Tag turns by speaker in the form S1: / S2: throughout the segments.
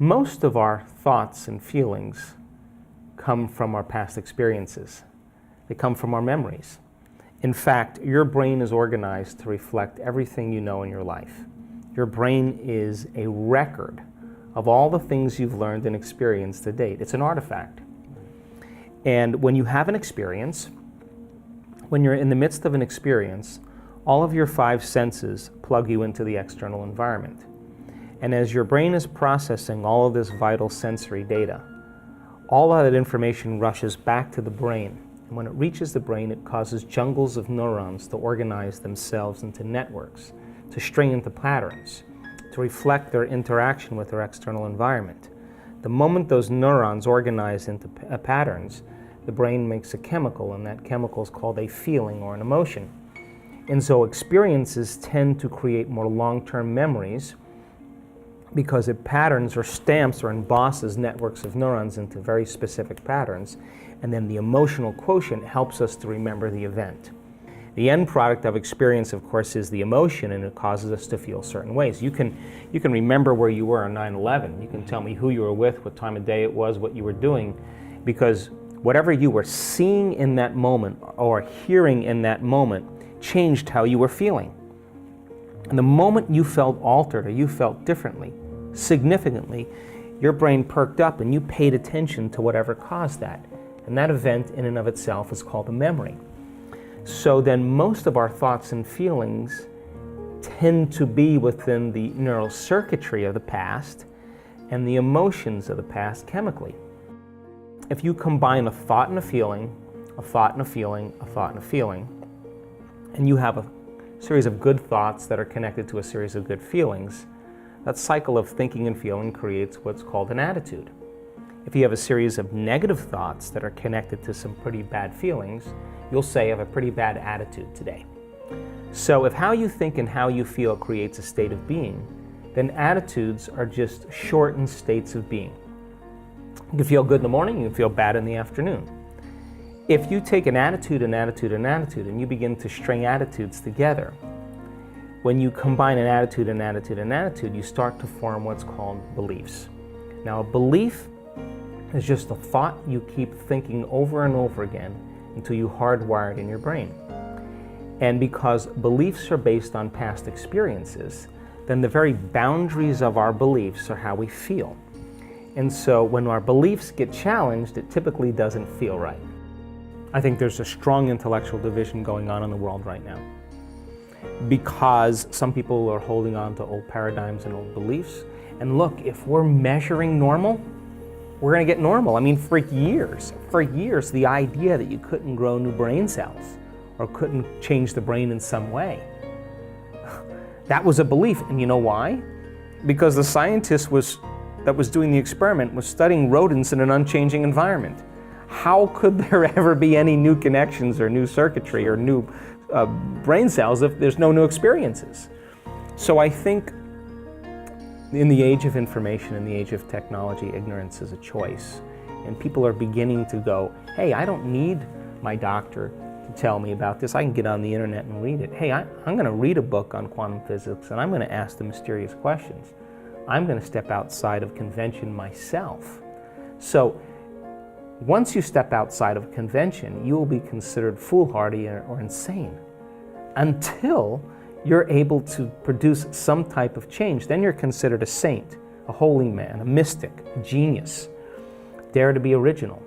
S1: Most of our thoughts and feelings come from our past experiences. They come from our memories. In fact, your brain is organized to reflect everything you know in your life. Your brain is a record of all the things you've learned and experienced to date. It's an artifact. And when you have an experience, when you're in the midst of an experience, all of your five senses plug you into the external environment. And as your brain is processing all of this vital sensory data, all of that information rushes back to the brain. And when it reaches the brain, it causes jungles of neurons to organize themselves into networks, to string into patterns, to reflect their interaction with their external environment. The moment those neurons organize into patterns, the brain makes a chemical, and that chemical is called a feeling or an emotion. And so experiences tend to create more long-term memories because it patterns or stamps or embosses networks of neurons into very specific patterns, and then the emotional quotient helps us to remember the event. The end product of experience, of course, is the emotion, and it causes us to feel certain ways. You can remember where you were on 9/11. You can tell me who you were with, what time of day it was, what you were doing, because whatever you were seeing in that moment or hearing in that moment changed how you were feeling. And the moment you felt altered or you felt differently, significantly, your brain perked up and you paid attention to whatever caused that. And that event in and of itself is called a memory. So then most of our thoughts and feelings tend to be within the neural circuitry of the past and the emotions of the past chemically. If you combine a thought and a feeling, a thought and a feeling, a thought and a feeling, and you have a series of good thoughts that are connected to a series of good feelings, that cycle of thinking and feeling creates what's called an attitude. If you have a series of negative thoughts that are connected to some pretty bad feelings, you'll say, I have a pretty bad attitude today. So if how you think and how you feel creates a state of being, then attitudes are just shortened states of being. You can feel good in the morning, you can feel bad in the afternoon. If you take an attitude, an attitude, an attitude, and you begin to string attitudes together, when you combine an attitude, an attitude, an attitude, you start to form what's called beliefs. Now, a belief is just a thought you keep thinking over and over again until you hardwire it in your brain. And because beliefs are based on past experiences, then the very boundaries of our beliefs are how we feel. And so when our beliefs get challenged, it typically doesn't feel right. I think there's a strong intellectual division going on in the world right now, because some people are holding on to old paradigms and old beliefs. And look, if we're measuring normal, we're going to get normal. I mean, for years, the idea that you couldn't grow new brain cells or couldn't change the brain in some way, that was a belief. And you know why? Because the scientist that was doing the experiment was studying rodents in an unchanging environment. How could there ever be any new connections or new circuitry or new brain cells if there's no new experiences? So I think in the age of information, in the age of technology, ignorance is a choice. And people are beginning to go, hey, I don't need my doctor to tell me about this. I can get on the internet and read it. Hey, I'm going to read a book on quantum physics and I'm going to ask the mysterious questions. I'm going to step outside of convention myself. So once you step outside of convention, you will be considered foolhardy or insane until you're able to produce some type of change. Then you're considered a saint, a holy man, a mystic, a genius. Dare to be original.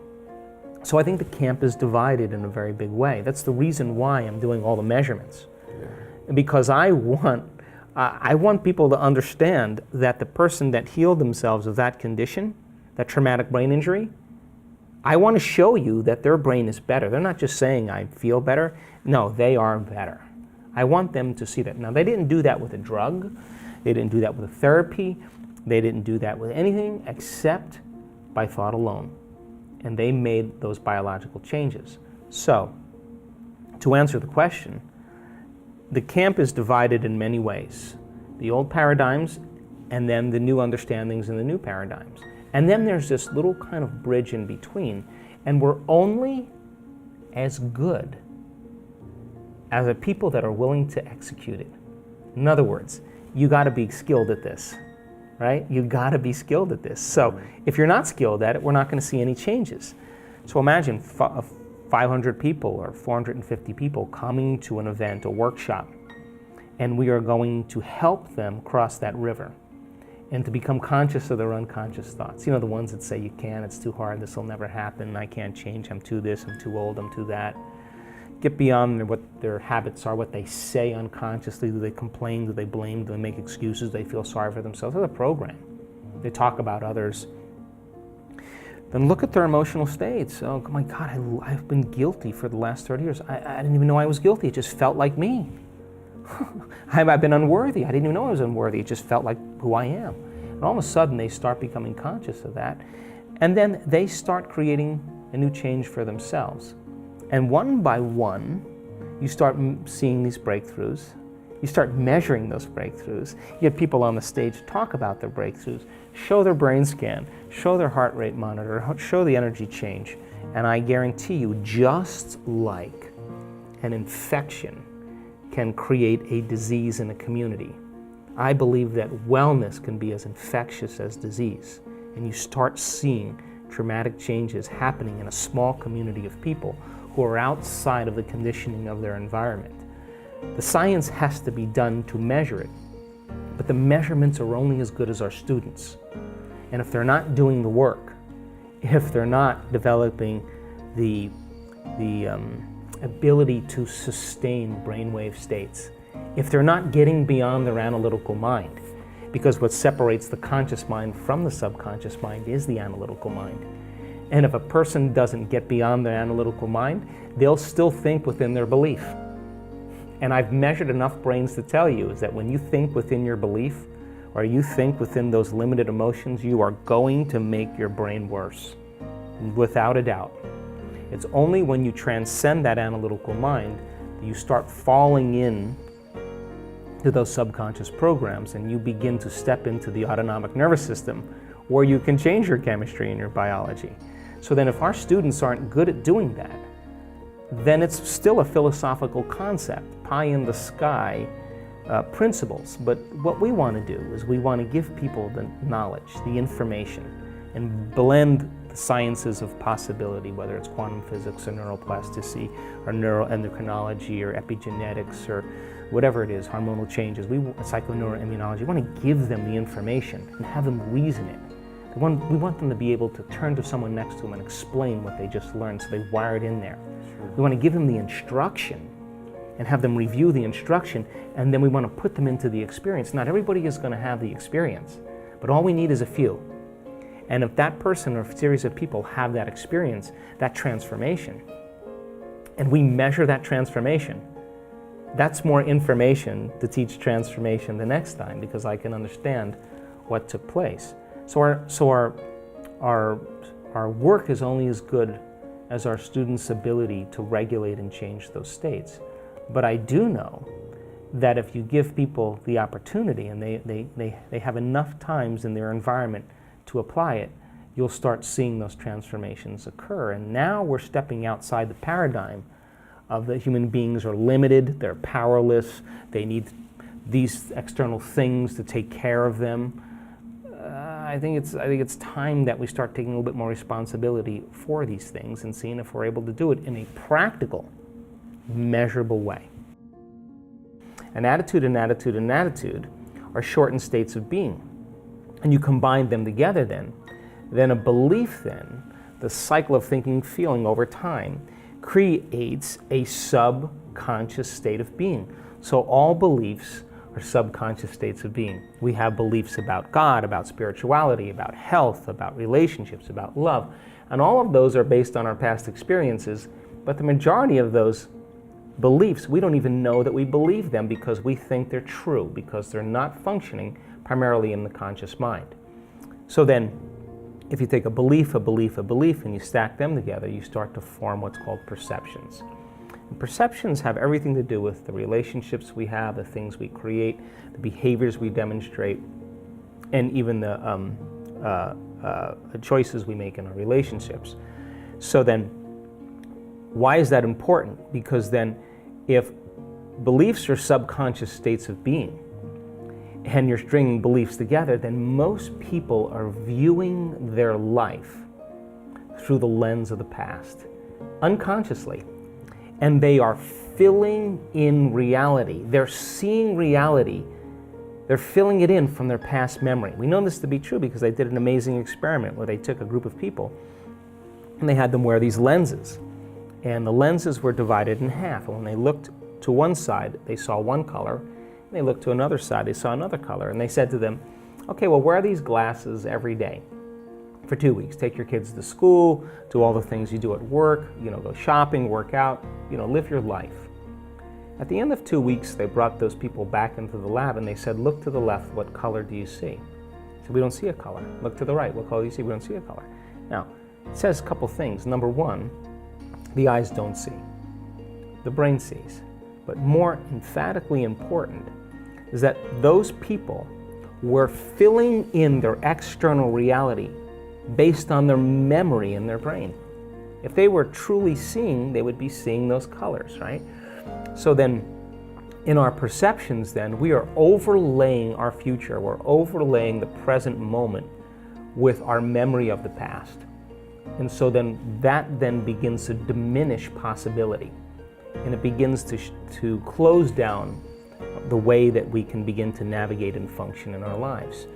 S1: So I think the camp is divided in a very big way. That's the reason why I'm doing all the measurements. Yeah. Because I want people to understand that the person that healed themselves of that condition, that traumatic brain injury, I want to show you that their brain is better. They're not just saying, I feel better. No, they are better. I want them to see that. Now, they didn't do that with a drug. They didn't do that with a therapy. They didn't do that with anything except by thought alone. And they made those biological changes. So, to answer the question, the camp is divided in many ways. The old paradigms, and then the new understandings and the new paradigms. And then there's this little kind of bridge in between, and we're only as good as the people that are willing to execute it. In other words, you got to be skilled at this. right? You got to be skilled at this. So if you're not skilled at it, we're not going to see any changes. So imagine 500 people or 450 people coming to an event, a workshop, and we are going to help them cross that river and to become conscious of their unconscious thoughts. You know, the ones that say, you can't, it's too hard, this will never happen, I can't change, I'm too this, I'm too old, I'm too that. Get beyond what their habits are, what they say unconsciously. Do they complain? Do they blame? Do they make excuses? Do they feel sorry for themselves? It's a program. They talk about others. Then look at their emotional states. Oh my God, I've been guilty for the last 30 years. I didn't even know I was guilty. It just felt like me. I've been unworthy. I didn't even know I was unworthy. It just felt like who I am. And all of a sudden, they start becoming conscious of that. And then they start creating a new change for themselves. And one by one, you start seeing these breakthroughs. You start measuring those breakthroughs. You get people on the stage talk about their breakthroughs, show their brain scan, show their heart rate monitor, show the energy change. And I guarantee you, just like an infection can create a disease in a community, I believe that wellness can be as infectious as disease. And you start seeing dramatic changes happening in a small community of people who are outside of the conditioning of their environment. The science has to be done to measure it, but the measurements are only as good as our students. And if they're not doing the work, if they're not developing the ability to sustain brainwave states, if they're not getting beyond their analytical mind, because what separates the conscious mind from the subconscious mind is the analytical mind. And if a person doesn't get beyond their analytical mind, they'll still think within their belief. And I've measured enough brains to tell you is that when you think within your belief, or you think within those limited emotions, you are going to make your brain worse, without a doubt. It's only when you transcend that analytical mind that you start falling in to those subconscious programs and you begin to step into the autonomic nervous system where you can change your chemistry and your biology. So then if our students aren't good at doing that, then it's still a philosophical concept, pie in the sky principles. But what we want to do is we want to give people the knowledge, the information, and blend the sciences of possibility, whether it's quantum physics or neuroplasticity or neuroendocrinology or epigenetics or whatever it is, hormonal changes, psychoneuroimmunology. We want to give them the information and have them reason it. We want them to be able to turn to someone next to them and explain what they just learned, so they wire it in there. Sure. We want to give them the instruction and have them review the instruction, and then we want to put them into the experience. Not everybody is going to have the experience, but all we need is a few. And if that person or a series of people have that experience, that transformation, and we measure that transformation, that's more information to teach transformation the next time, because I can understand what took place. So our work is only as good as our students' ability to regulate and change those states. But I do know that if you give people the opportunity and they have enough times in their environment to apply it, you'll start seeing those transformations occur. And now we're stepping outside the paradigm of the human beings are limited, they're powerless, they need these external things to take care of them. I think it's time that we start taking a little bit more responsibility for these things and seeing if we're able to do it in a practical, measurable way. An attitude and attitude and attitude are shortened states of being. And you combine them together then a belief then, the cycle of thinking, feeling over time, creates a subconscious state of being. So all beliefs are subconscious states of being. We have beliefs about God, about spirituality, about health, about relationships, about love. And all of those are based on our past experiences, but the majority of those beliefs, we don't even know that we believe them because we think they're true, because they're not functioning primarily in the conscious mind. So then, if you take a belief, and you stack them together, you start to form what's called perceptions. And perceptions have everything to do with the relationships we have, the things we create, the behaviors we demonstrate, and even the choices we make in our relationships. So then, why is that important? Because then, if beliefs are subconscious states of being, and you're stringing beliefs together, then most people are viewing their life through the lens of the past, unconsciously. And they are filling in reality. They're seeing reality. They're filling it in from their past memory. We know this to be true because they did an amazing experiment where they took a group of people and they had them wear these lenses. And the lenses were divided in half. And when they looked to one side, they saw one color. And they looked to another side, they saw another color. And they said to them, okay, well, wear these glasses every day for 2 weeks. Take your kids to school, do all the things you do at work, go shopping, work out, live your life. At the end of 2 weeks, they brought those people back into the lab and they said, look to the left, what color do you see? So we don't see a color. Look to the right, what color do you see? We don't see a color. Now, it says a couple things. Number one, the eyes don't see. The brain sees. But more emphatically important is that those people were filling in their external reality based on their memory in their brain. If they were truly seeing, they would be seeing those colors, right? So then, in our perceptions then, we are overlaying our future, we're overlaying the present moment with our memory of the past. And so then that then begins to diminish possibility. And it begins to close down the way that we can begin to navigate and function in our lives.